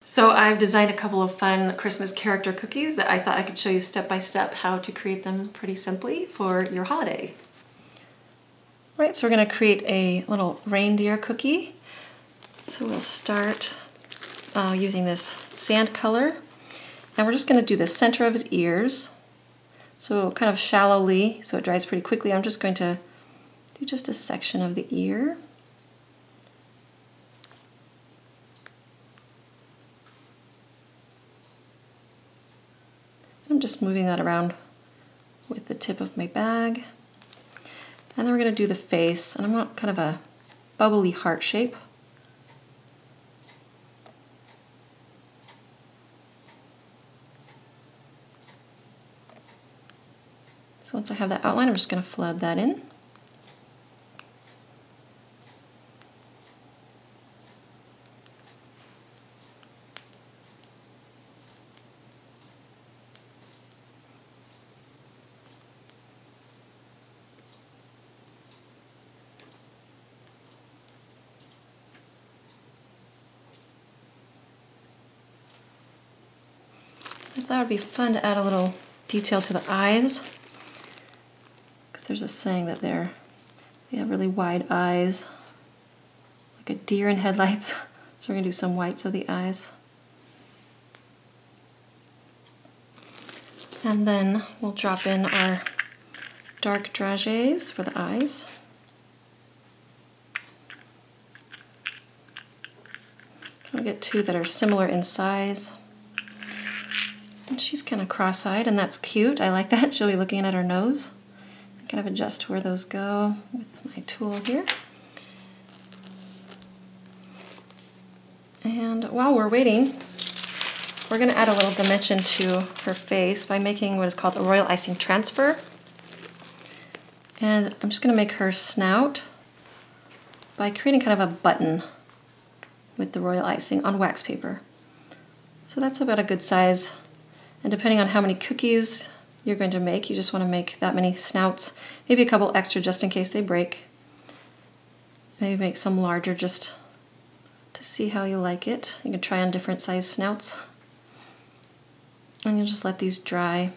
So I've designed a couple of fun Christmas character cookies that I thought I could show you step by step how to create them pretty simply for your holiday. All right, so we're going to create a little reindeer cookie. So we'll start using this sand color, and we're just going to do the center of his ears. So kind of shallowly, so it dries pretty quickly. I'm just going to do just a section of the ear. I'm just moving that around with the tip of my bag. And then we're going to do the face, and I want kind of a bubbly heart shape. So once I have that outline, I'm just going to flood that in. I thought it would be fun to add a little detail to the eyes, because there's a saying that they have really wide eyes, like a deer in headlights. So we're going to do some whites of the eyes. And then we'll drop in our dark dragees for the eyes. We'll get two that are similar in size. And she's kind of cross-eyed, and that's cute. I like that. She'll be looking at her nose. I kind of adjust where those go with my tool here. And while we're waiting, we're going to add a little dimension to her face by making what is called a royal icing transfer. And I'm just going to make her snout by creating kind of a button with the royal icing on wax paper. So that's about a good size. And depending on how many cookies you're going to make, you just want to make that many snouts, maybe a couple extra just in case they break. Maybe make some larger just to see how you like it. You can try on different size snouts. And you'll just let these dry.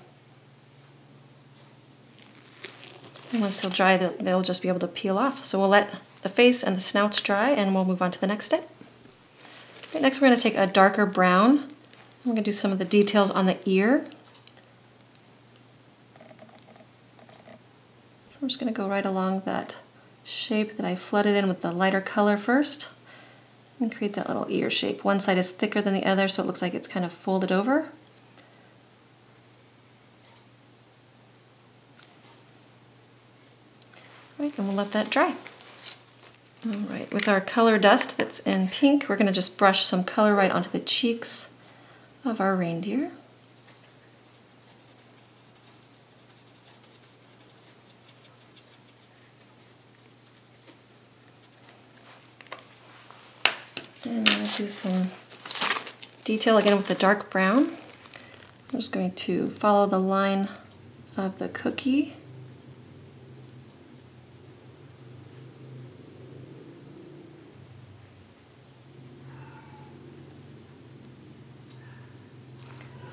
And once they'll dry, they'll just be able to peel off. So we'll let the face and the snouts dry, and we'll move on to the next step. Right, next we're going to take a darker brown. I'm going to do some of the details on the ear. So I'm just going to go right along that shape that I flooded in with the lighter color first and create that little ear shape. One side is thicker than the other, so it looks like it's kind of folded over. Right, and we'll let that dry. All right, with our color dust that's in pink, we're going to just brush some color right onto the cheeks of our reindeer. And I'll do some detail again with the dark brown. I'm just going to follow the line of the cookie.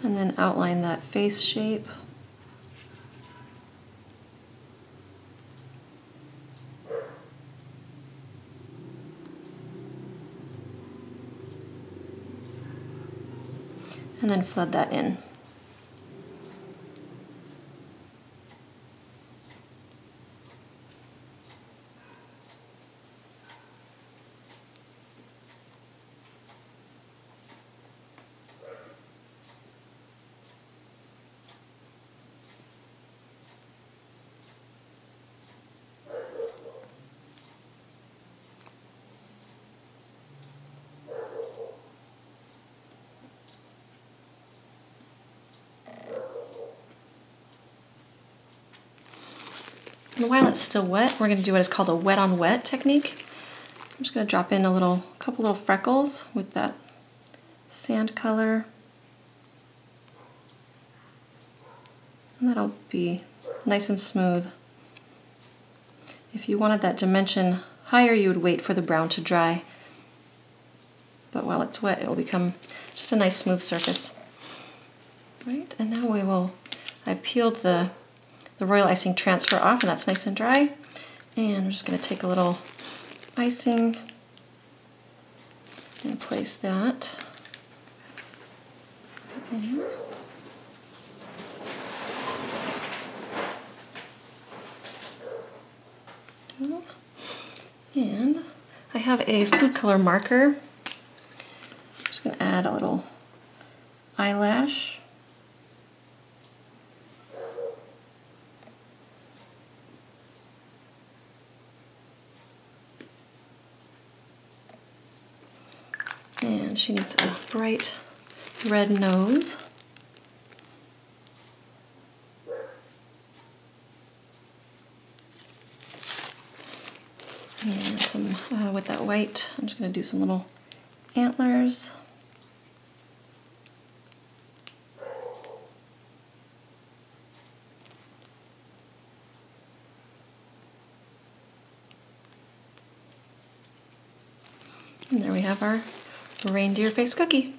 And then outline that face shape. And then flood that in. And while it's still wet, we're going to do what is called a wet on wet technique. I'm just going to drop in a couple little freckles with that sand color. And that'll be nice and smooth. If you wanted that dimension higher, you would wait for the brown to dry. But while it's wet, it will become just a nice smooth surface. Right, and now I've peeled the royal icing transfer off, and that's nice and dry. And I'm just going to take a little icing and place that right there. And I have a food color marker. I'm just going to add a little eyelash. And she needs a bright red nose. And some, with that white, I'm just going to do some little antlers. And there we have our reindeer face cookie.